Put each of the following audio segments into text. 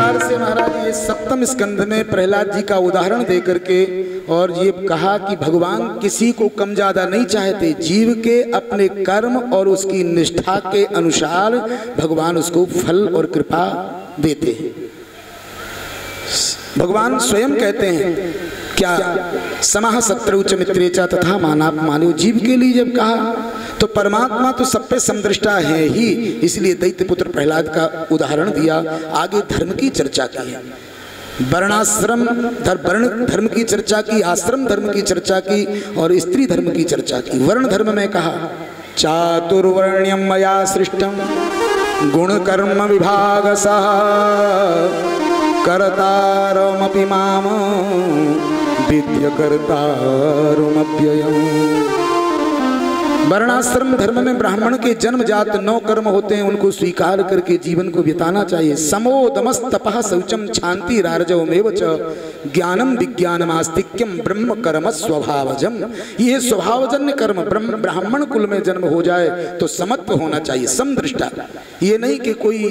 प्रकार से महाराज ये सप्तम स्कंध में प्रहलाद जी का उदाहरण देकर के और ये कहा कि भगवान किसी को कम ज्यादा नहीं चाहते, जीव के अपने कर्म और उसकी निष्ठा के अनुसार भगवान उसको फल और कृपा देते हैं। भगवान स्वयं कहते हैं क्या, समाह शत्रु च मित्रे च तथा मानापमानो। जीव के लिए जब कहा तो परमात्मा तो सब पे समदृष्टा है ही, इसलिए दैत्य पुत्र प्रहलाद का उदाहरण दिया। आगे धर्म की चर्चा की है, वर्णाश्रम वर्ण धर्म की चर्चा की, आश्रम धर्म की चर्चा की और स्त्री धर्म की चर्चा की। वर्ण धर्म में कहा चातुर्वर्ण्यम मया सृष्टम गुण कर्म विभागसः कर्तारमपि माम विद्य कर्तारमप्ययम्। वर्णाश्रम धर्म में ब्राह्मण के जन्मजात 9 कर्म होते हैं, उनको स्वीकार करके जीवन को बिताना चाहिए। समो दमस तपः शौचम क्षांति रार्जवमेव च ज्ञानम विज्ञानम आस्तिक्यम ब्रह्म कर्म स्वभावजम। ये स्वभावजन्य कर्म, ब्राह्मण कुल में जन्म हो जाए तो समत्व होना चाहिए, समदृष्टा। ये नहीं कि कोई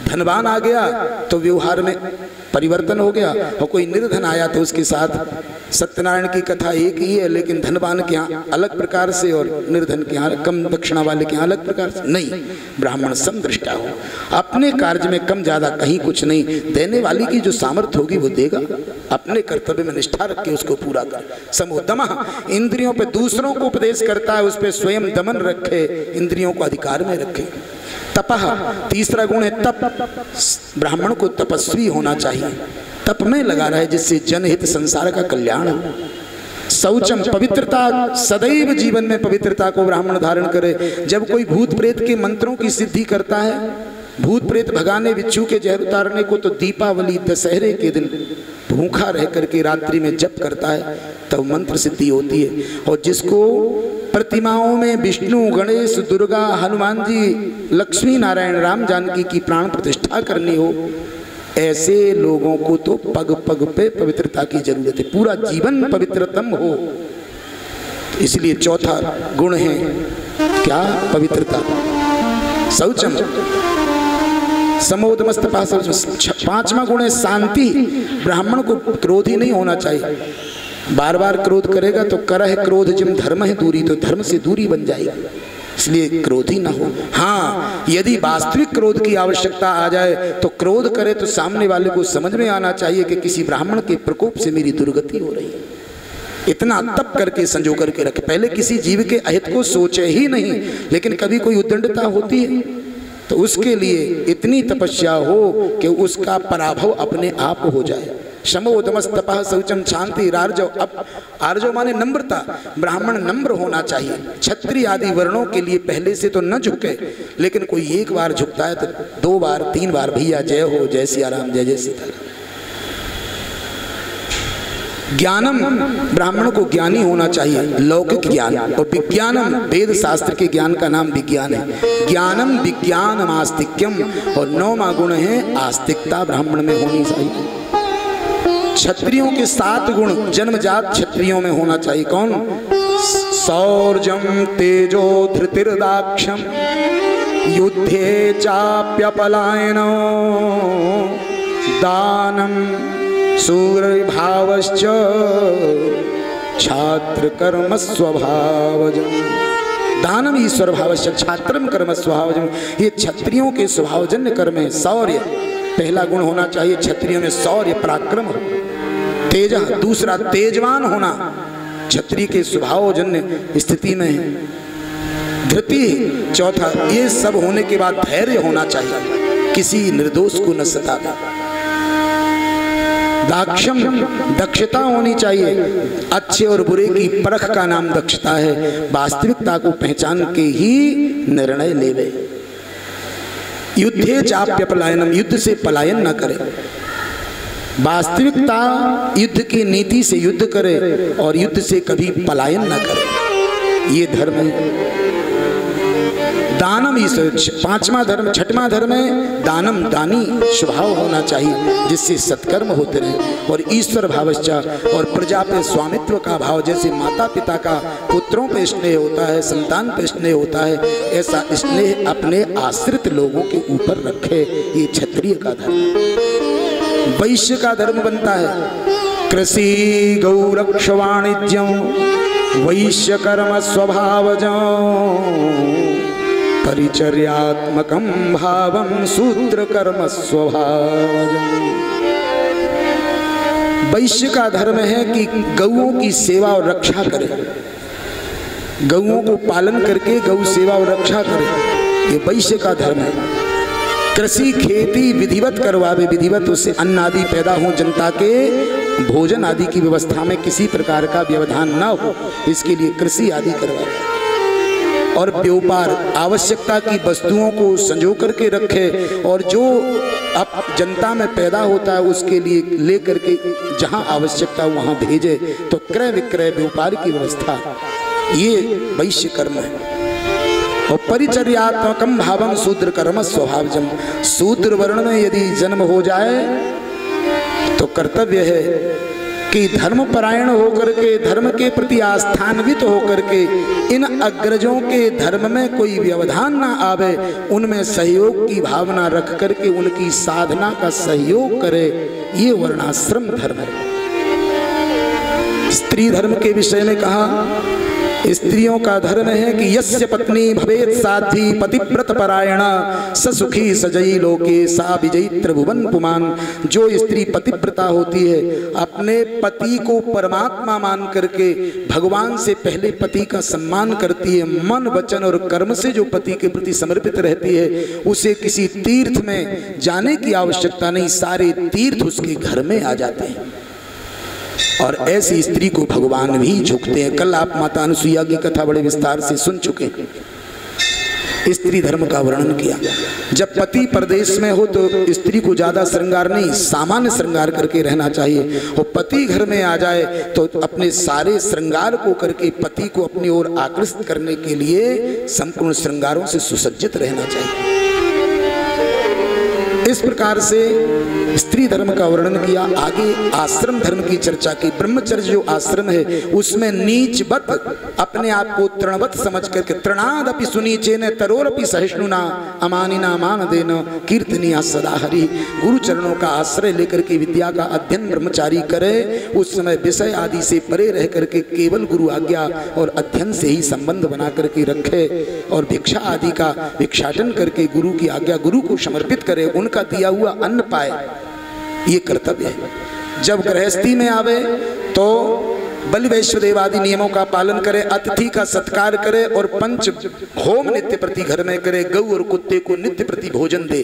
धनवान आ गया तो व्यवहार में परिवर्तन हो गया और कोई निर्धन आया तो उसके साथ सत्यनारायण की कथा एक ही है, लेकिन धनवान के यहाँ अलग प्रकार से और निर्धन के यहाँ कम दक्षिणा वाले के यहाँ अलग प्रकार से। नहीं, ब्राह्मण समदृष्टा हो, अपने कार्य में कम ज्यादा कहीं कुछ नहीं, देने वाली की जो सामर्थ्य होगी वो देगा, अपने कर्तव्य में निष्ठा रख के उसको पूरा कर। समोदमः, इंद्रियों पे दूसरों को उपदेश करता है, उस पर स्वयं दमन रखे, इंद्रियों को अधिकार में रखे। तपः, तीसरा गुण है तप। ब्राह्मण को तपस्वी होना चाहिए, तप में लगा रहे जिससे जनहित संसार का कल्याण हो। शौचम, पवित्रता, सदैव जीवन में पवित्रता को ब्राह्मण धारण करे। जब कोई भूत प्रेत के मंत्रों की सिद्धि करता है, भूत प्रेत भगाने, बिच्छू के जहर उतारने को, तो दीपावली दशहरे के दिन भूखा रह करके रात्रि में जप करता है तब मंत्र सिद्धि होती है। और जिसको प्रतिमाओं में विष्णु, गणेश, दुर्गा, हनुमान जी, लक्ष्मी नारायण, राम जानकी की प्राण प्रतिष्ठा करनी हो, ऐसे लोगों को तो पग पग पे पवित्रता की जरूरत है, पूरा जीवन पवित्रतम हो। तो इसलिए चौथा गुण है क्या, पवित्रता। शौचम, समोदमस्तपः शौचम। 5वां गुण है शांति। ब्राह्मण को क्रोधी नहीं होना चाहिए, बार बार क्रोध करेगा तो करह क्रोध जिम धर्म है दूरी, तो धर्म से दूरी बन जाएगी, इसलिए क्रोधी ना हो। हाँ, यदि वास्तविक क्रोध की आवश्यकता आ जाए तो क्रोध करे तो सामने वाले को समझ में आना चाहिए कि किसी ब्राह्मण के प्रकोप से मेरी दुर्गति हो रही है, इतना तप करके संजो करके रखे। पहले किसी जीव के अहित को सोचे ही नहीं, लेकिन कभी कोई उद्दंडता होती है तो उसके लिए इतनी तपस्या हो कि उसका पराभव अपने आप हो जाए। शमोदमस्तपः शौचम शांति रार्जव। अब आर्जव माने नम्रता, ब्राह्मण नम्र होना चाहिए। क्षत्रिय आदि वर्णों के लिए पहले से तो न झुके, लेकिन कोई एक बार झुकता है तो 2 बार 3 बार भैया जय हो, जय सिया राम, जय जय सीताराम। ज्ञानम, ब्राह्मण को ज्ञानी होना चाहिए, लौकिक ज्ञान। और विज्ञानम, वेद शास्त्र के ज्ञान का नाम विज्ञान है। ज्ञानम विज्ञानम आस्तिक्यम। और 9वां गुण है आस्तिकता, ब्राह्मण में होनी चाहिए। क्षत्रियों के 7 गुण जन्मजात क्षत्रियों में होना चाहिए। कौन? शौर्यम तेजो धृतिर्दाक्षम युद्धे चाप्यपलायनो दानम सूर्यभावश्च छात्र कर्म स्वभावजम। दानम ईश्वर भावश्च छात्रम कर्म स्वभावजम। ये क्षत्रियों के स्वभावजन्य कर्म है। शौर्य पहला गुण होना चाहिए क्षत्रियों में, शौर्य पराक्रम। तेज, दूसरा तेजवान होना क्षत्रिय के स्वभावजन्य स्थिति में है। धृति, चौथा। ये सब होने के बाद धैर्य होना चाहिए, किसी निर्दोष को न सताना। दाक्षम, दक्षता होनी चाहिए। अच्छे और बुरे की परख का नाम दक्षता है, वास्तविकता को पहचान के ही निर्णय लेवे। युद्धे चाप्य पलायनम, युद्ध से पलायन न करे। वास्तविकता युद्ध की नीति से युद्ध करे और युद्ध से कभी पलायन न करे, ये धर्म है। दानम ईश्वर, 5वां धर्म, 6वां धर्म है दानम, दानी स्वभाव होना चाहिए जिससे सत्कर्म होते रहे। और ईश्वर भावश्चा, और प्रजा पे स्वामित्व का भाव, जैसे माता पिता का पुत्रों पे स्नेह होता है, संतान पे स्नेह होता है, ऐसा स्नेह अपने आश्रित लोगों के ऊपर रखे, ये क्षत्रिय का धर्म। वैश्य का धर्म बनता है। कृषि गौरक्ष वाणिज्यम वैश्य कर्म स्वभावजं परिचर्यात्मकं भावं शूद्र कर्म स्वभावजं। वैश्य का धर्म है कि गौओं की सेवा और रक्षा करे, गौओं को पालन करके गौ सेवा और रक्षा करे, ये वैश्य का धर्म है। कृषि खेती विधिवत करवावे, विधिवत उससे अन्न आदि पैदा हो, जनता के भोजन आदि की व्यवस्था में किसी प्रकार का व्यवधान न हो, इसके लिए कृषि आदि करवावे। और व्यापार आवश्यकता की वस्तुओं को संजो करके रखे और जो अब जनता में पैदा होता है उसके लिए ले करके जहाँ आवश्यकता वहाँ भेजे, तो क्रय विक्रय व्यापार की व्यवस्था, ये वैश्य कर्म है। और परिचर्यात्मकम भावम शूद्र कर्म स्वभावजम। शूद्र वर्ण में यदि जन्म हो जाए तो कर्तव्य है कि धर्म परायण होकर के, धर्म के प्रति आस्थान्वित होकर के इन अग्रजों के धर्म में कोई व्यवधान ना आवे, उनमें सहयोग की भावना रख करके उनकी साधना का सहयोग करे, ये वर्णाश्रम धर्म है। स्त्री धर्म के विषय में कहा, स्त्रियों का धर्म है कि यस्य पत्नी भवेत् साध्वी पतिव्रत परायणा स सुखी सजई लोके सा विजयित्र भुवन पुमान। जो स्त्री पतिव्रता होती है, अपने पति को परमात्मा मान करके भगवान से पहले पति का सम्मान करती है, मन वचन और कर्म से जो पति के प्रति समर्पित रहती है, उसे किसी तीर्थ में जाने की आवश्यकता नहीं, सारे तीर्थ उसके घर में आ जाते हैं। और ऐसी स्त्री को भगवान भी झुकते हैं। कल आप माता अनुसुईया की कथा बड़े विस्तार से सुन चुके हैं। स्त्री धर्म का वर्णन किया। जब पति परदेश में हो तो स्त्री को ज्यादा श्रृंगार नहीं, सामान्य श्रृंगार करके रहना चाहिए। और पति घर में आ जाए तो अपने सारे श्रृंगार को करके पति को अपनी ओर आकर्षित करने के लिए संपूर्ण श्रृंगारों से सुसज्जित रहना चाहिए। इस प्रकार से स्त्री धर्म का वर्णन किया। आगे आश्रम धर्म की चर्चा की। ब्रह्मचर्य जो आश्रम है उसमें नीचवत अपने आप को तृणवत समझ करके, तृणादपि सुनीचेन तरोरपि सहिष्णुना अमानिना मान देन कीर्तनिया सदा हरि। गुरु चरणों का आश्रय लेकर के विद्या का अध्ययन ब्रह्मचारी करे, उस समय विषय आदि से परे रह करके केवल गुरु आज्ञा और अध्ययन से ही संबंध बना करके रखे और भिक्षा आदि का भिक्षाटन करके गुरु की आज्ञा, गुरु को समर्पित करे, उनका दिया हुआ अन्न पाए, ये कर्तव्य है। जब गृहस्थी में आवे तो बलि वैश्वदेव आदि नियमों का पालन करे, अतिथि का सत्कार करे और पंच होम नित्य प्रति घर में करे, गौ और कुत्ते को नित्य प्रति भोजन दे,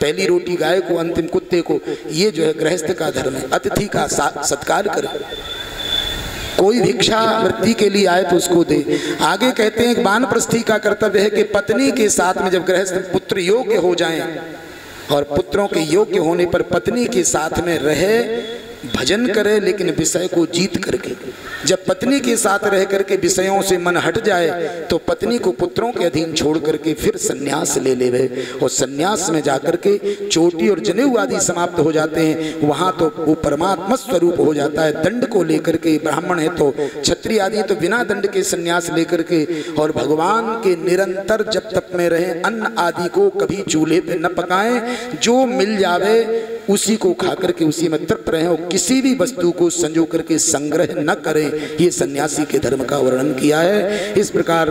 पहली रोटी गाय को, अंतिम कुत्ते को, ये जो है गृहस्थ का धर्म है। अतिथि का सत्कार करे, कोई भिक्षा वृत्ति के लिए आए तो उसको दे। आगे कहते हैं वानप्रस्थी का कर्तव्य है कि पत्नी के साथ में जब गृहस्थ पुत्र योग्य हो जाएं और पुत्रों के योग्य होने पर पत्नी के साथ में रहे, भजन करे, लेकिन विषय को जीत करके। जब पत्नी के साथ रह करके विषयों से मन हट जाए तो पत्नी को पुत्रों के अधीन छोड़ करके फिर सन्यास ले लेवे। और सन्यास में जाकर के चोटी और जनेऊ आदि समाप्त हो जाते हैं, वहाँ तो वो परमात्मा स्वरूप हो जाता है। दंड को लेकर के, ब्राह्मण है तो, क्षत्रिय आदि तो बिना दंड के सन्यास लेकर के और भगवान के निरंतर जब तप में रहे, अन्न आदि को कभी चूल्हे पे न पकाएं, जो मिल जावे उसी को खा करके उसी में तृप्त रहे और किसी भी वस्तु को संजो करके संग्रह न करें, ये सन्यासी के धर्म का वर्णन किया है। इस प्रकार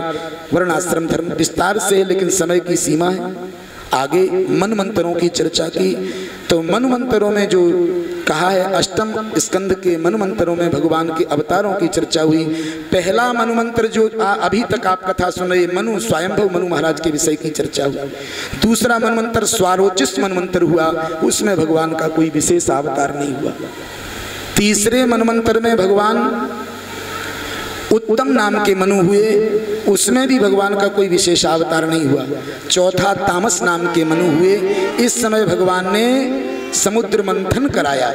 वर्णाश्रम धर्म विस्तार से, लेकिन समय की सीमा है। आगे मन्वंतरों की चर्चा की तो मन्वंतरों में जो कहा है, अष्टम स्कंद के मन्वंतरों में भगवान के अवतारों की चर्चा हुई। पहला मन्वंतर जो अभी तक आप कथा सुन रहे, मनु स्वयंभव मनु महाराज के विषय की चर्चा हुई। दूसरा मन्वंतर स्वारोचिष्ट मन्वंतर हुआ, उसमें भगवान का कोई विशेष अवतार नहीं हुआ। तीसरे मन्वंतर में भगवान उत्तम नाम के मनु हुए, उसमें भी भगवान का कोई विशेष अवतार नहीं हुआ। चौथा तामस नाम के मनु हुए। इस समय भगवान ने समुद्र मंथन कराया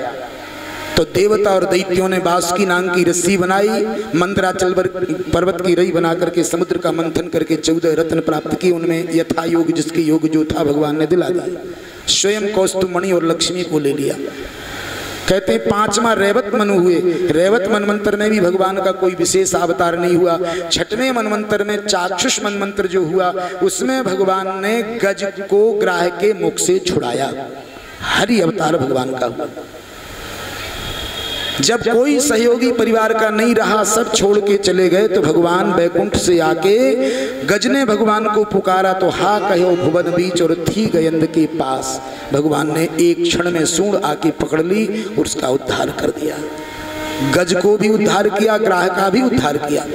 तो देवता और दैत्यों ने बासुकी नाग की रस्सी बनाई, मंदराचल पर्वत की रई बना करके समुद्र का मंथन करके 14 रत्न प्राप्त किए। उनमें यथा योग जिसके योग जो था भगवान ने दिला दिया। स्वयं कौस्तुभमणि और लक्ष्मी को ले लिया। कहते हैं पांचवा रैवत मनु हुए। रैवत मनवंतर में भी भगवान का कोई विशेष अवतार नहीं हुआ। छठवें मनवंतर में चाक्षुष मनवंतर जो हुआ, उसमें भगवान ने गज को ग्राह के मुख से छुड़ाया। हरि अवतार भगवान का हुआ। जब कोई सहयोगी परिवार का नहीं रहा, सब छोड़ के चले गए, तो भगवान बैकुंठ से आके गज ने भगवान को पुकारा तो हा कहो भुवन बीच और थी गयंद के पास। भगवान ने एक क्षण में सूंड आके पकड़ ली और उसका उद्धार कर दिया। गज को भी उद्धार किया, ग्राह का भी उद्धार किया।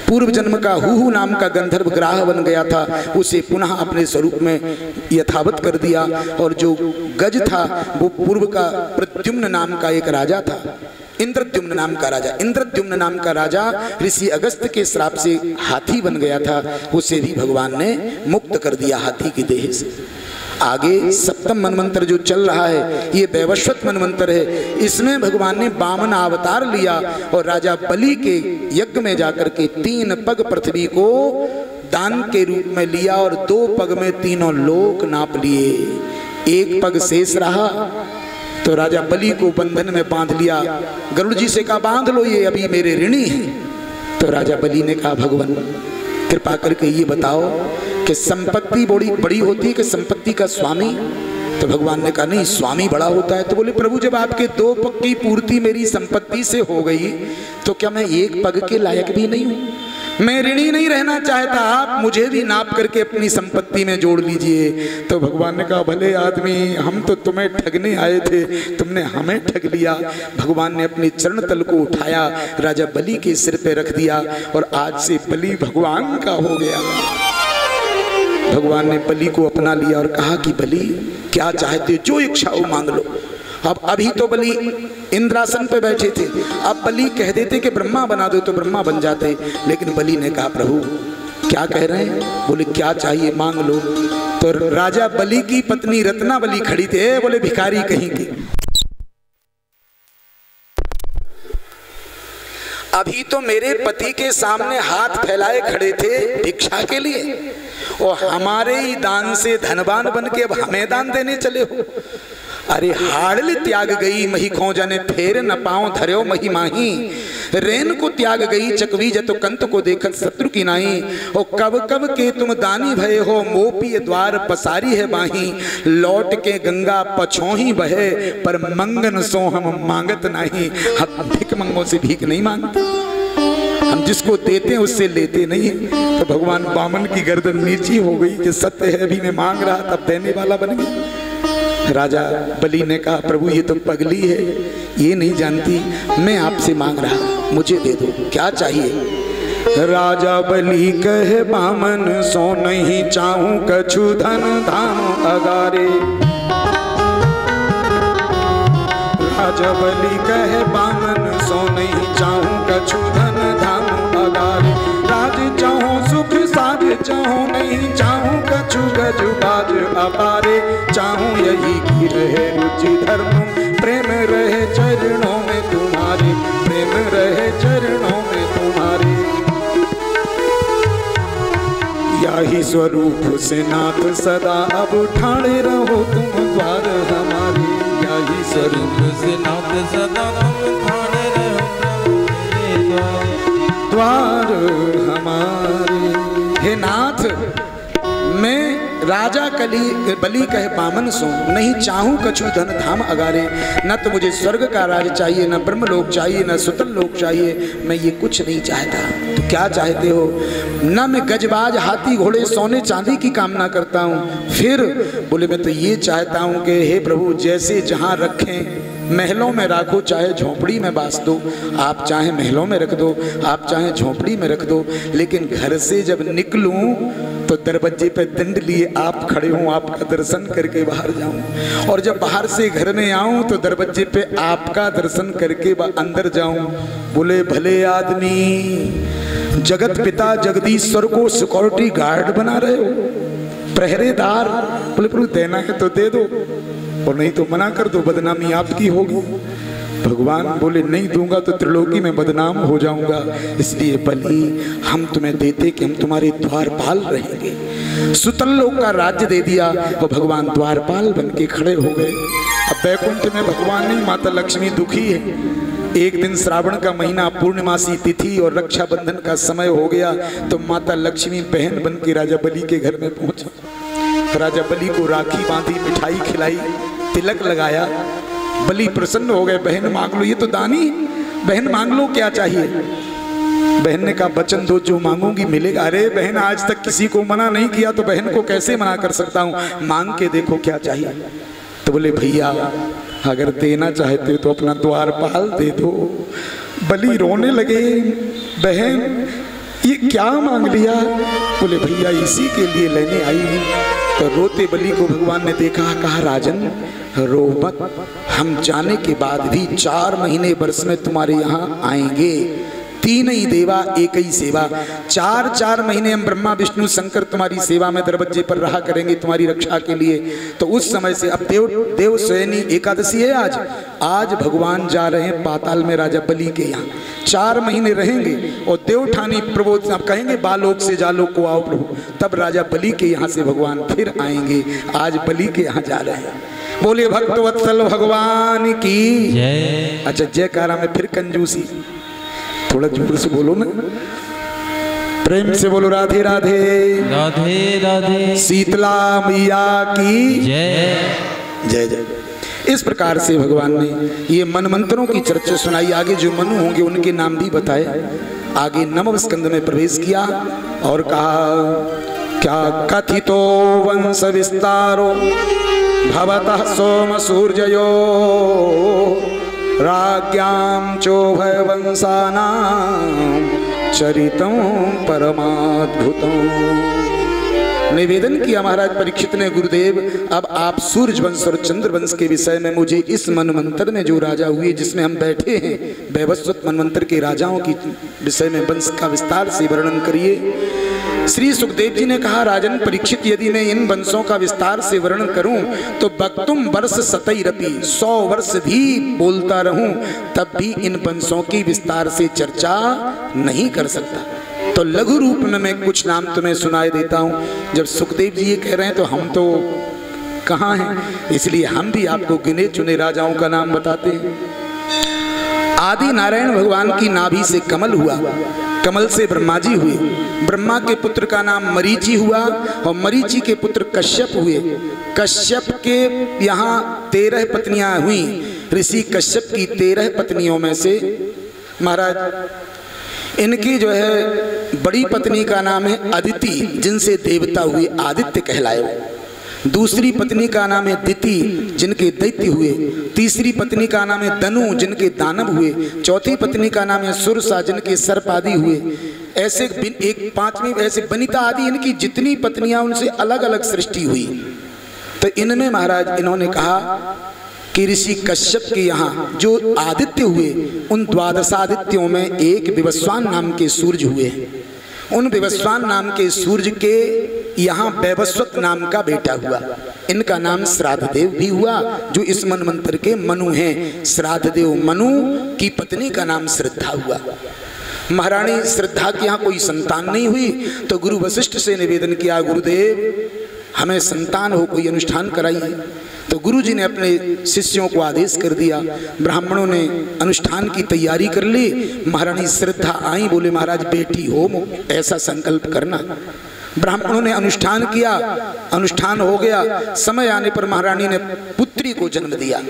पूर्व जन्म का हुहु नाम का गंधर्व ग्राह बन गया था, उसे पुनः अपने स्वरूप में यथावत कर दिया। और जो गज था वो पूर्व का प्रद्युम्न नाम का एक राजा था, इंद्रद्युम्न नाम का राजा। इंद्रद्युम्न नाम का राजा ऋषि अगस्त के श्राप से हाथी बन गया था, उसे भी भगवान ने मुक्त कर दिया हाथी की देह से। आगे सप्तम मनवंतर जो चल रहा है ये वैवस्वत मनवंतर है। इसमें भगवान ने वामन अवतार लिया और राजा बलि के यज्ञ में जाकर के 3 पग पृथ्वी को दान के रूप में लिया और 2 पग में तीनों लोक नाप लिए। 1 पग शेष रहा तो राजा बलि को बंधन में बांध लिया। गरुड़ जी से कहा बांध लो, ये अभी मेरे ऋणी हैं। तो राजा बलि ने कहा भगवान कृपा करके ये बताओ कि संपत्ति बड़ी होती है कि संपत्ति का स्वामी? तो भगवान ने कहा नहीं, स्वामी बड़ा होता है। तो बोले प्रभु जब आपके 2 पग की पूर्ति मेरी संपत्ति से हो गई तो क्या मैं 1 पग के लायक भी नहीं हूँ? मैं ऋणी नहीं रहना चाहता, आप मुझे भी नाप करके अपनी संपत्ति में जोड़ लीजिए। तो भगवान ने कहा भले आदमी, हम तो तुम्हें ठगने आए थे, तुमने हमें ठग लिया। भगवान ने अपने चरण तल को उठाया, राजा बलि के सिर पे रख दिया और आज से बलि भगवान का हो गया। भगवान ने बलि को अपना लिया और कहा कि बलि क्या चाहते, जो इच्छा हो मांग लो। अब अभी तो बलि इंद्रासन पे बैठे थे, अब बलि कह देते कि ब्रह्मा बना दो तो ब्रह्मा बन जाते, लेकिन बलि ने कहा प्रभु क्या कह रहे हैं? बोले क्या चाहिए मांग लो। तो राजा बलि की पत्नी रत्ना बलि खड़ी थी, बोले भिखारी कहीं की, अभी तो मेरे पति के सामने हाथ फैलाए खड़े थे भिक्षा के लिए और हमारे ही दान से धनवान बन के अब हमें दान देने चले हो। अरे हाड़ल त्याग गई मही खोजा ने फेर न पाओ धर्यो मही माही। रेन को त्याग गई चकवी जतो कंत को देखत शत्रु की नाही। ओ कब कब के तुम दानी भये हो मोपी द्वार पसारी है बाही। लौट के गंगा पछोही बहे पर मंगन सो हम मांगत नहीं। हम भिक मंगों से भीख नहीं मांगते, हम जिसको देते हैं उससे लेते नहीं। तो भगवान वामन की गर्दन नीची हो गई कि सत्य है, अभी मैं मांग रहा तब देने वाला बन गया। राजा बलि ने कहा प्रभु ये तो पगली है, ये नहीं जानती, मैं आपसे मांग रहा, मुझे दे दो, क्या चाहिए? राजा बलि कहे वामन सो नहीं चाहूं कछु धन धाम अगारे। राजा बलि कहे वामन सो नहीं चाहूं कछु धन धाम अगारे। राज चाहूं सुख साज चाहूं नहीं चाहूं कछु गज बाज अपारे। चाहूं यही की रहे रुचि धर्म प्रेम रहे चरणों में तुम्हारे। प्रेम रहे चरणों में तुम्हारे। यही स्वरूप से नाथ सदा अब ठाणे रहो तुम द्वार हमारे। यही स्वरूप से नाथ सदा तुम ठाणे रहो द्वार हमारे। हे नाथ मैं राजा बलि कहे वामन सो नहीं चाहूं कछु धन धाम अगारे। न तो मुझे स्वर्ग का राज चाहिए, न ब्रह्मलोक चाहिए, न सुतल लोक चाहिए, मैं ये कुछ नहीं चाहता। तो क्या चाहते हो? न मैं गजबाज हाथी घोड़े सोने चांदी की कामना करता हूँ। फिर बोले मैं तो ये चाहता हूँ कि हे प्रभु जैसे जहाँ रखें महलों में राखो, चाहे झोपड़ी में बास दो। आप चाहे महलों में रख दो, आप चाहे झोपड़ी में रख दो, लेकिन घर से जब निकलूं तो दरवाजे पे दंड लिए आप खड़े हों, आपका दर्शन करके बाहर जाऊं। और जब बाहर से घर में आऊं तो दरवाजे पे आपका दर्शन करके अंदर जाऊं। बोले भले आदमी, जगत पिता जगदीश्वर को सिक्योरिटी गार्ड बना रहे हो, पहरेदार। बोले प्रभु देना है तो दे दो और नहीं तो मना कर दो, बदनामी आपकी होगी। भगवान बोले नहीं दूंगा तो त्रिलोकी में बदनाम हो जाऊंगा, इसलिए बलि हम तुम्हें देते कि हम तुम्हारे द्वारपाल रहेंगे। सुतल लोक का राज्य दे दिया और भगवान द्वारपाल बन के खड़े हो गए। अब बैकुंठ में भगवान नहीं, माता लक्ष्मी दुखी है। एक दिन श्रावण का महीना, पूर्णिमासी तिथि और रक्षाबंधन का समय हो गया तो माता लक्ष्मी बहन बन के राजा बलि के घर में पहुंचा। राजा बलि को राखी बांधी, मिठाई खिलाई तिलक लगाया। बलि प्रसन्न हो गए, बहन मांग लो, ये तो दानी, बहन मांग लो क्या चाहिए। बहन ने कहा वचन दो, जो मांगूंगी मिलेगा। अरे बहन, आज तक किसी को मना नहीं किया तो बहन को कैसे मना कर सकता हूँ, मांग के देखो क्या चाहिए। तो बोले भैया अगर देना चाहते हो तो अपना द्वारपाल दे दो। बलि रोने लगे, बहन ये क्या मांग लिया। बोले भैया इसी के लिए लेने आई हूँ। तो रोते बलि को भगवान ने देखा, कहा राजन रो मत, हम जाने के बाद भी 4 महीने वर्ष में तुम्हारे यहाँ आएंगे। 3 ही देवा एक ही सेवा, 4 महीने हम ब्रह्मा विष्णु शंकर तुम्हारी सेवा में दरवाजे पर रहा करेंगे तुम्हारी रक्षा के लिए। तो उस समय से अब देव शयनी एकादशी है आज भगवान जा रहे हैं पाताल में राजा बलि के यहाँ। 4 महीने रहेंगे और देवठानी प्रबोध अब कहेंगे बालोक से जालोक को आओ प्रभु, तब राजा बलि के यहाँ से भगवान फिर आएंगे। आज बलि के यहाँ जा रहे हैं। बोले भक्त वत्सल भगवान की जय। अच्छा जयकारा में फिर कंजूसी, थोड़ा जोर से बोलो ना, प्रेम से बोलो राधे राधे राधे राधे, शीतला मैया की जय जय जय। इस प्रकार से भगवान ने ये मन मंत्रों की चर्चा सुनाई। आगे जो मनु होंगे उनके नाम भी बताए। आगे नवम स्कंद में प्रवेश किया और कहा क्या कथितो वंश विस्तारो भवतः सोम सूर्ययो राज्ञां चोभय वंशानां चरितं परमाद्भुतम्। निवेदन किया महाराज परीक्षित ने, गुरुदेव अब आप सूर्य वंश और चंद्र वंश के विषय में मुझे इस मनमंत्र में जो राजा हुए जिसमें हम बैठे हैं, वैवस्वत मनमंत्र के राजाओं की विषय में वंश का विस्तार से वर्णन करिए। श्री सुखदेव जी ने कहा राजन परीक्षित, यदि मैं इन वंशों का विस्तार से वर्णन करूं तो वक्तुम वर्ष सतैरपि 100 वर्ष भी बोलता रहूं तब भी इन वंशों की विस्तार से चर्चा नहीं कर सकता। तो लघु रूप में मैं कुछ नाम तुम्हें सुनाई देता हूं। जब सुखदेव जी ये कह रहे हैं तो हम तो कहाँ हैं, इसलिए हम भी आपको गिने चुने राजाओं का नाम बताते हैं। आदि नारायण भगवान की नाभि से कमल हुआ, कमल से ब्रह्मा जी हुए, ब्रह्मा के पुत्र का नाम मरीचि हुआ और मरीचि के पुत्र कश्यप हुए। कश्यप के यहाँ 13 पत्नियां हुई। ऋषि कश्यप की 13 पत्नियों में से महाराज इनकी जो है बड़ी पत्नी का नाम है अदिति, जिनसे देवता हुए आदित्य कहलाए। दूसरी पत्नी का नाम है दिति, जिनके दैत्य हुए। तीसरी पत्नी का नाम है दनु, जिनके दानव हुए। चौथी पत्नी का नाम है सुरसा, जिनके सर्प आदि हुए। ऐसे एक 5वीं ऐसे बनिता आदि इनकी जितनी पत्नियां उनसे अलग अलग सृष्टि हुई। तो इनमें महाराज इन्होंने कहा कि ऋषि कश्यप के यहाँ जो आदित्य हुए उन 12 आदित्यों में एक विवस्वान नाम के सूर्य हुए। उन विवस्वान नाम के सूर्य के यहाँ वैवस्वत नाम का बेटा हुआ। इनका नाम श्राद्धदेव भी हुआ, जो इस मनमंत्र के मनु हैं। श्राद्धदेव मनु की पत्नी का नाम श्रद्धा हुआ। महारानी श्रद्धा के यहाँ कोई संतान नहीं हुई तो गुरु वशिष्ठ से निवेदन किया, गुरुदेव हमें संतान हो, कोई अनुष्ठान कराइए। तो गुरु जी ने अपने शिष्यों को आदेश कर दिया। ब्राह्मणों ने अनुष्ठान की तैयारी कर ली। महारानी श्रद्धा आई, बोले महाराज बेटी हो ऐसा संकल्प करना। ब्राह्मणों ने अनुष्ठान किया, अनुष्ठान हो गया। समय आने पर महारानी ने पुत्री को जन्म दिया।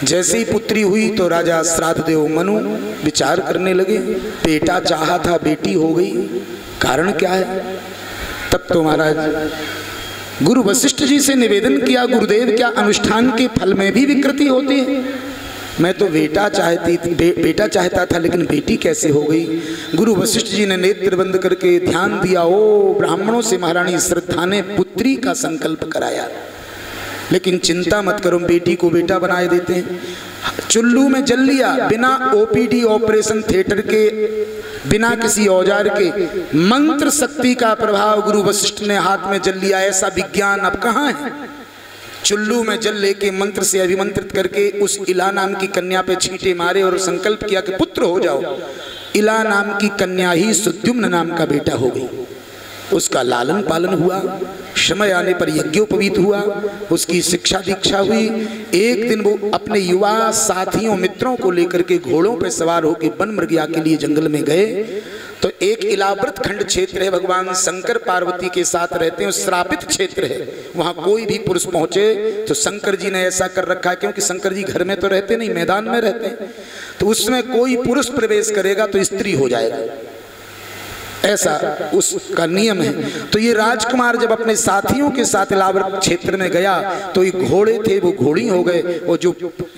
जैसे ही पुत्री हुई तो राजा श्राद्धदेव मनु विचार करने लगे, बेटा चाहा था बेटी हो गई, कारण क्या है। तब तो महाराज गुरु वशिष्ठ जी से निवेदन किया, गुरुदेव क्या अनुष्ठान के फल में भी विकृति होती है। मैं तो बेटा चाहता था लेकिन बेटी कैसे हो गई। गुरु वशिष्ठ जी ने नेत्र बंद करके ध्यान दिया। ओ ब्राह्मणों से महारानी श्रद्धा ने पुत्री का संकल्प कराया, लेकिन चिंता मत करो बेटी को बेटा बनाए देते हैं। चुल्लू में जल लिया, बिना ओपीडी ऑपरेशन थिएटर के, बिना किसी औजार के, मंत्र शक्ति का प्रभाव गुरु वशिष्ठ ने हाथ में जल लिया। ऐसा विज्ञान अब कहाँ है। चुल्लू में जल लेके मंत्र से अभिमंत्रित करके उस इला नाम की कन्या पे छींटे मारे और संकल्प किया कि पुत्र हो जाओ। इला नाम की कन्या ही सुद्युम्न नाम का बेटा हो गई। उसका लालन पालन हुआ, समय आने पर यज्ञोपवीत हुआ, उसकी शिक्षा दीक्षा हुई। एक दिन वो अपने युवा साथियों मित्रों को लेकर के घोड़ों पर सवार होकर वन मृगया के लिए जंगल में गए तो एक इलाव्रत खंड क्षेत्र है, भगवान शंकर पार्वती के साथ रहते हैं, श्रापित क्षेत्र है, वहां कोई भी पुरुष पहुंचे तो शंकर जी ने ऐसा कर रखा है, क्योंकि शंकर जी घर में तो रहते नहीं, मैदान में रहते हैं, तो उसमें कोई पुरुष प्रवेश करेगा तो स्त्री हो जाएगा, ऐसा उसका नियम है। तो ये राजकुमार जब अपने साथियों के साथ इलाव्रत क्षेत्र में गया तो ये घोड़े थे वो घोड़ी हो गए, और जो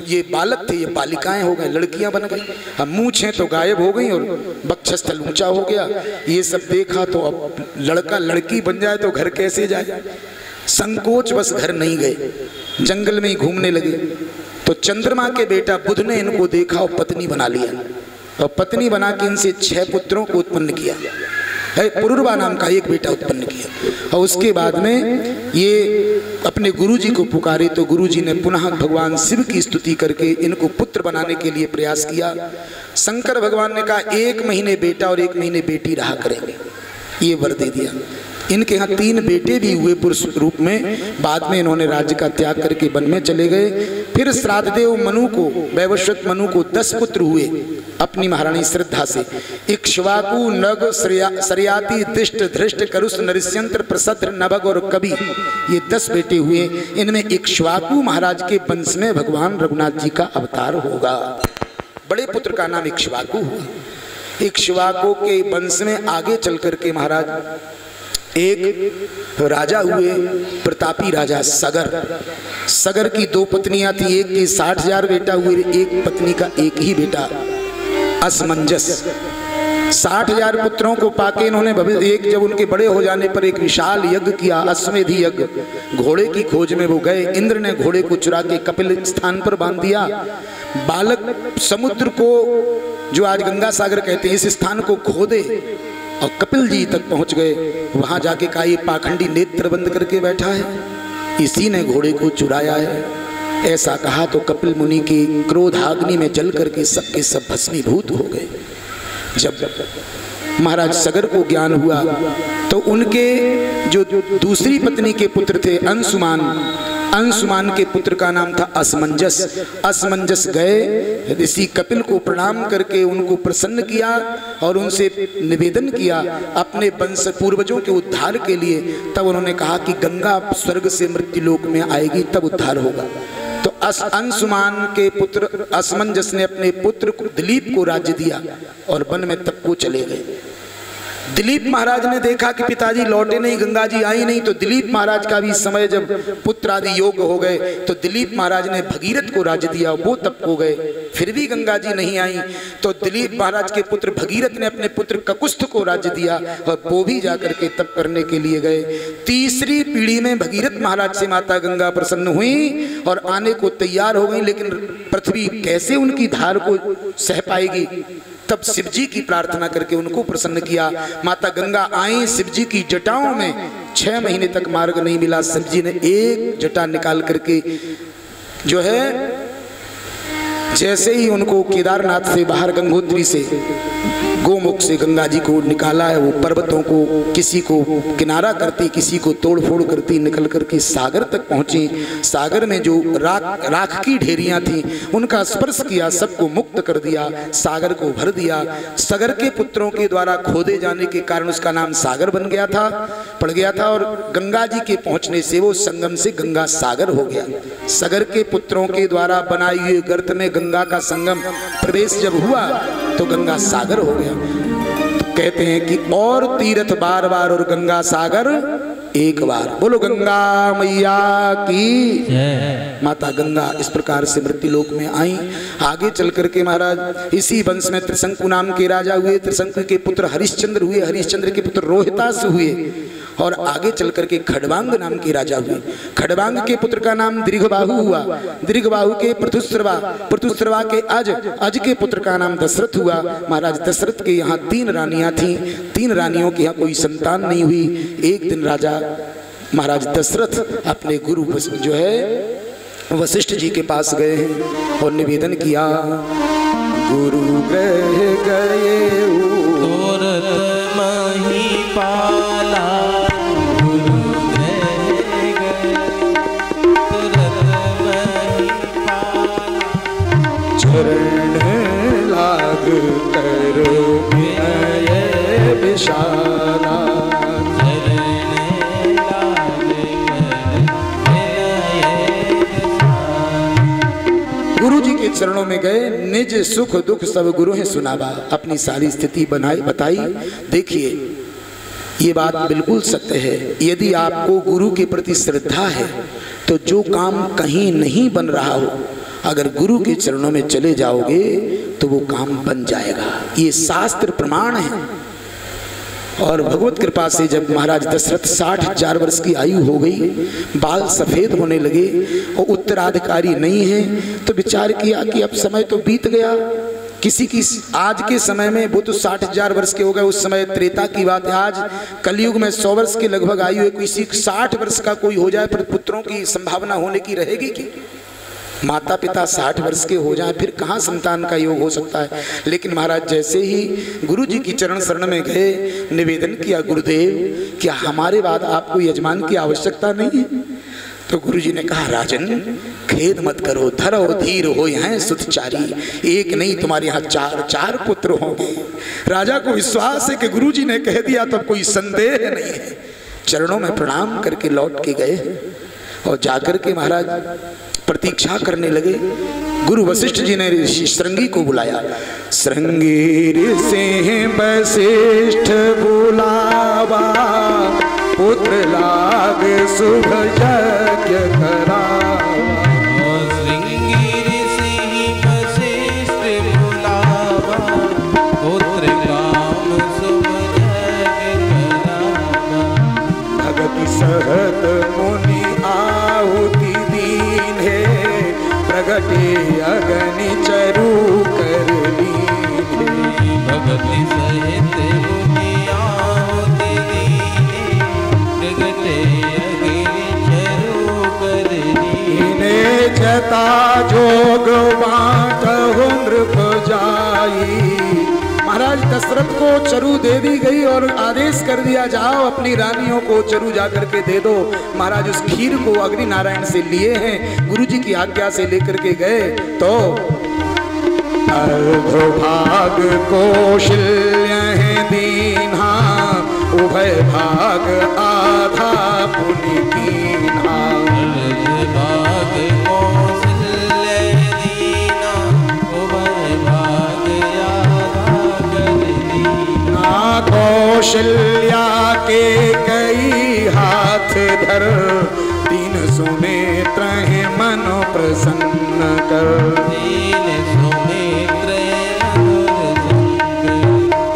ये बालक थे ये बालिकाएं हो गए, लड़कियां बन गई, अब मूंछें तो गायब हो गई और वक्षस्थल ऊंचा हो गया। ये सब देखा तो अब लड़का लड़की बन जाए तो घर कैसे जाए, संकोच बस घर नहीं गए, जंगल में ही घूमने लगे। तो चंद्रमा के बेटा बुध ने इनको देखा और पत्नी बना लिया, और पत्नी बना के इनसे 6 पुत्रों को उत्पन्न किया, पुरुरवा नाम का एक बेटा उत्पन्न किया। और उसके बाद में ये अपने गुरुजी को पुकारे तो गुरुजी ने पुनः भगवान शिव की स्तुति करके इनको पुत्र बनाने के लिए प्रयास किया। शंकर भगवान ने कहा 1 महीने बेटा और 1 महीने बेटी रहा करेंगे, ये वर दे दिया। इनके यहाँ 3 बेटे भी हुए पुरुष रूप में, बाद में इन्होंने राज्य का त्याग करके वन में चले गए। फिर श्राद्धदेव मनु को, वैवस्वत मनु को 10 पुत्र हुए अपनी महारानी श्रद्धा से। इक्ष्वाकु, नग, सरयाति, दिष्ट, धृष्ट, करुष, नरिष्यंत्र, प्रसद्र, नभग और कवि, ये 10 बेटे हुए। इनमें इक्ष्वाकु महाराज के वंश में भगवान रघुनाथ जी का अवतार होगा। बड़े पुत्र का नाम इक्ष्वाकु हुआ। इक्ष्वाकु के वंश में आगे चल करके महाराज एक राजा हुए, प्रतापी राजा सगर। सगर की 2 पत्नियां थी, एक की 60,000 बेटा हुए, एक पत्नी का एक ही बेटा असमंजस। 60,000 पुत्रों को पाके इन्होंने एक जब उनके बड़े हो जाने पर एक विशाल यज्ञ किया, अश्वमेध यज्ञ। घोड़े की खोज में वो गए, इंद्र ने घोड़े को चुरा के कपिल स्थान पर बांध दिया। बालक समुद्र को, जो आज गंगा सागर कहते हैं, इस स्थान को खोदे और कपिल जी तक पहुंच गए। वहां जाके कहा ये पाखंडी नेत्र बंद करके बैठा है, इसी ने घोड़े को चुराया है। ऐसा कहा तो कपिल मुनि की क्रोधाग्नि में जल करके सबके सब भस्मीभूत हो गए। जब महाराज सगर को ज्ञान हुआ तो उनके जो दूसरी पत्नी के पुत्र थे अंशुमान, अंशुमान के पुत्र का नाम था असमंजस। असमंजस गए ऋषि कपिल को प्रणाम करके उनको प्रसन्न किया और उनसे निवेदन किया अपने वंश पूर्वजों के उद्धार के लिए। तब उन्होंने कहा कि गंगा स्वर्ग से मृत्युलोक में आएगी तब उद्धार होगा। तो अंशुमान के पुत्र असमंजस ने अपने पुत्र दिलीप को राज्य दिया और वन में तब को चले गए। दिलीप महाराज ने देखा कि पिताजी लौटे नहीं, गंगा जी आई नहीं, तो दिलीप महाराज का भी समय जब पुत्र आदि योग हो गए तो दिलीप महाराज ने भगीरथ को राज्य दिया, वो तप हो गए। फिर भी गंगा जी नहीं आई तो दिलीप महाराज के पुत्र भगीरथ ने अपने पुत्र ककुस्थ को राज्य दिया और वो भी जाकर के तप करने के लिए गए। तीसरी पीढ़ी में भगीरथ महाराज से माता गंगा प्रसन्न हुई और आने को तैयार हो गई, लेकिन पृथ्वी कैसे उनकी धार को सह पाएगी। तब शिव जी की प्रार्थना करके उनको प्रसन्न किया। माता गंगा आई, शिव जी की जटाओं में 6 महीने तक मार्ग नहीं मिला। शिव जी ने एक जटा निकाल करके जो है, जैसे ही उनको केदारनाथ से बाहर गंगोत्री से गोमुख से गंगा जी को निकाला है, वो पर्वतों को किसी को किनारा करती, किसी को तोड़ फोड़ करती निकल करके सागर तक पहुंची। सागर में जो राख की ढेरियां थी उनका स्पर्श किया, सबको मुक्त कर दिया, सागर को भर दिया। सागर के पुत्रों के द्वारा खोदे जाने के कारण उसका नाम सागर बन गया था, पड़ गया था, और गंगा जी के पहुंचने से वो संगम से गंगा सागर हो गया। सागर के पुत्रों के द्वारा बनाई हुई गर्त में गंगा का संगम प्रवेश जब हुआ तो गंगा सागर हो गया। तो कहते हैं कि और तीर्थ बार बार और गंगा सागर एक बार। बोलो गंगा मैया की। माता गंगा इस प्रकार से मृत्युलोक में आई। आगे चल करके महाराज इसी वंश में त्रिशंकु नाम के राजा हुए। त्रिशंकु के पुत्र हरिश्चंद्र हुए, हरिश्चंद्र के पुत्र रोहितास हुए, और आगे चल करके खड़वांग नाम के राजा हुए। खड़वांग के पुत्र का नाम दीर्घबाहु हुआ, दीर्घबाहु के पृथुश्रवा, पृथुश्रवा के अज, अज के पुत्र का नाम दशरथ हुआ। महाराज दशरथ के यहाँ 3 रानियां थीं, 3 रानियों के यहाँ कोई संतान नहीं हुई। एक दिन राजा महाराज दशरथ अपने गुरु जो है वशिष्ठ जी के पास गए हैं और निवेदन किया, गुरु ग्रह गए पाला, चरण लाग करो विनय पाठशाला। गुरु जी के चरणों में गए, निज सुख दुख सब गुरु हैं सुनावा, अपनी सारी स्थिति बनाई बताई। देखिए ये बात बिल्कुल सत्य है, यदि आपको गुरु के प्रति श्रद्धा है तो जो काम कहीं नहीं बन रहा हो, अगर गुरु के चरणों में चले जाओगे तो वो काम बन जाएगा। ये शास्त्र प्रमाण है। और भगवत कृपा से जब महाराज दशरथ 60,000 वर्ष की आयु हो गई, बाल सफेद होने लगे और उत्तराधिकारी नहीं है, तो विचार किया कि अब समय तो बीत गया। किसी की आज के समय में वो तो 60,000 वर्ष के हो गए, उस समय त्रेता की बात है। आज कलयुग में 100 वर्ष के लगभग आयु है, किसी 60 वर्ष का कोई हो जाए पर पुत्रों की संभावना होने की रहेगी कि माता पिता 60 वर्ष के हो जाएं, फिर कहाँ संतान का योग हो सकता है। लेकिन महाराज जैसे ही गुरु जी की चरण शरण में गए, निवेदन किया, गुरुदेव क्या हमारे बाद आपको यजमान की आवश्यकता नहीं है? तो गुरु जी ने कहा, राजन खेद मत करो, धरो धीर हो हैं सुतचारी, एक नहीं तुम्हारे यहाँ 4 पुत्र होंगे। राजा को विश्वास है कि गुरु जी ने कह दिया तो कोई संदेह नहीं है। चरणों में प्रणाम करके लौट के गए और जाकर के महाराज प्रतीक्षा करने लगे। गुरु वशिष्ठ जी ने ऋषि श्रृंगी को बुलाया। श्रृंगी ऋषि वशिष्ठ बुलावा, पुत्र लाग शुभ यज्ञ करावा। श्रृंगी ऋषि वशिष्ठ बुलावा, पुत्र काम शुभ यज्ञ करावा। भगति सहत मुनि आहुति दीन है, प्रगटे अग्नि चरु कर लीन। भगति सहित मुनि आहुति दीन, प्रगटे अग्नि चरु कर लीन। जता जोग बांटहु नृप जाई। महाराज दशरथ को चरु दे दी गई और आदेश कर दिया, जाओ अपनी रानियों को चरु जाकर के दे दो। महाराज उस खीर को अग्नि नारायण से लिए हैं, गुरु जी की आज्ञा से लेकर के गए तो अर्धभाग कौशल्य दीन्हा, उभय भाग आधा पुनि कीन्हा। अर्धभाग कौशल्य दीना, उभय भाग आधा कर लीना। कौशल्या के कई हाथ धर, तीन सुनेत्र मन प्रसन्न कर।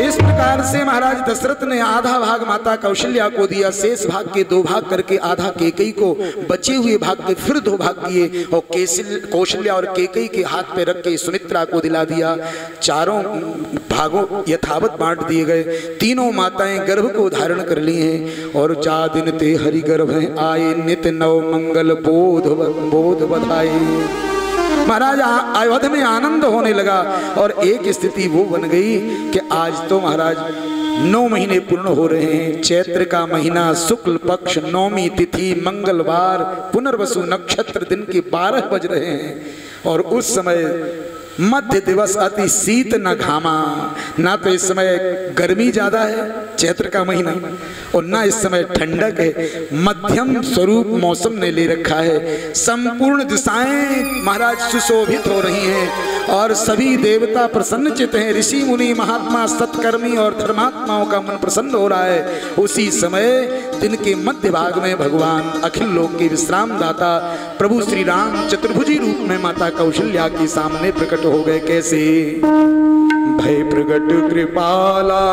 इस प्रकार से महाराज दशरथ ने आधा भाग माता कौशल्या को दिया, शेष भाग के 2 भाग करके आधा केकई को, बचे हुए भाग के फिर 2 भाग किए और कौशल्या और केकई के हाथ पे रख के सुमित्रा को दिला दिया। 4 भागों यथावत बांट दिए गए। तीनों माताएं गर्भ को धारण कर ली हैं और 4 दिन ते हरि गर्भ हैं आए, नित नव मंगल बोध बधाए। महाराज अयोध्या में आनंद होने लगा और एक स्थिति वो बन गई कि आज तो महाराज 9 महीने पूर्ण हो रहे हैं। चैत्र का महीना, शुक्ल पक्ष, 9वीं तिथि, मंगलवार, पुनर्वसु नक्षत्र, दिन के 12 बज रहे हैं और उस समय मध्य दिवस, अति शीत न घामा। ना तो इस समय गर्मी ज्यादा है चैत्र का महीना और ना इस समय ठंडक है, मध्यम स्वरूप मौसम ने ले रखा है। संपूर्ण दिशाएं महाराज सुशोभित हो रही हैं और सभी देवता प्रसन्नचित हैं। ऋषि मुनि महात्मा सत्कर्मी और धर्मात्माओं का मन प्रसन्न हो रहा है। उसी समय दिन के मध्य भाग में भगवान अखिल लोक के विश्राम दाता प्रभु श्री राम चतुर्भुजी रूप में माता कौशल्या के सामने प्रकट हो गए। कैसे? भय प्रगट कृपाला,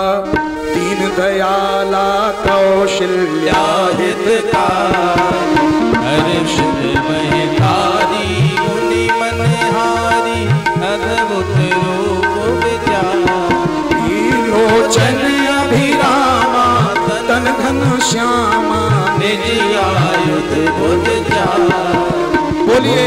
दीन दयाला, कौशल्या हितकारी, हर्षित महतारी, मुनि मनहारी, अद्भुत रूप विचारी। लोचन अभिरामा, तन घन श्यामा, निज आयुध बुध चार। बोलिए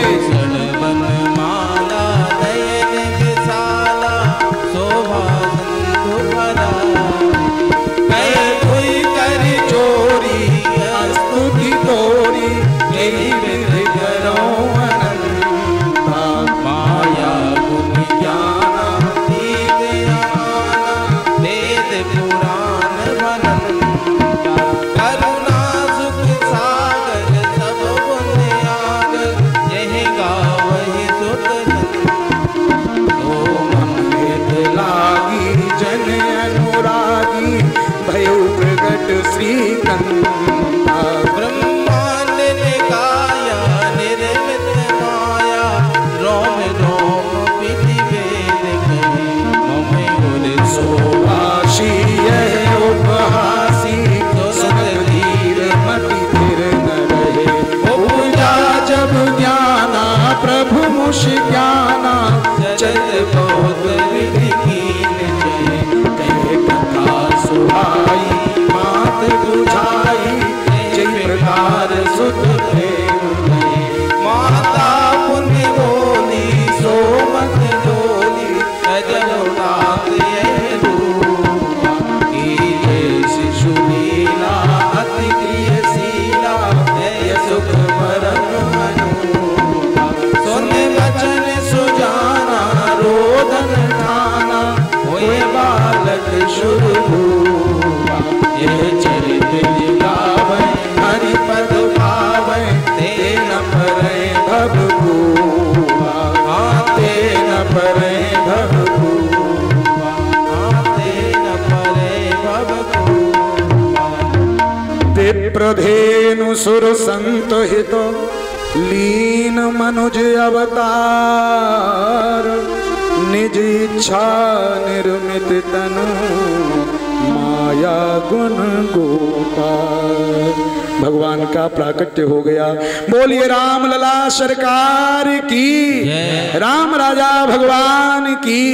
सुत प्रेम भये माता पुण्य बोली सो मत डोली अजब रूपा कीजे शिशु लीला अति क्रियशीला है सुख परम अनुपा सुन बचन सुजाना रोदन ठाना होए बालक शुरभूपा यह चरित गावे हरि पद पावे ते न परे भवभूपा आते न परे भवभूपा आते न परे भवभूपा विप्रधेनु सुर संत हित लीन मनुज अवतार निज इच्छा निर्मित तनु माया गुण गोपाल। भगवान का प्राकट्य हो गया। बोलिए राम लला सरकार की, राम राजा भगवान की।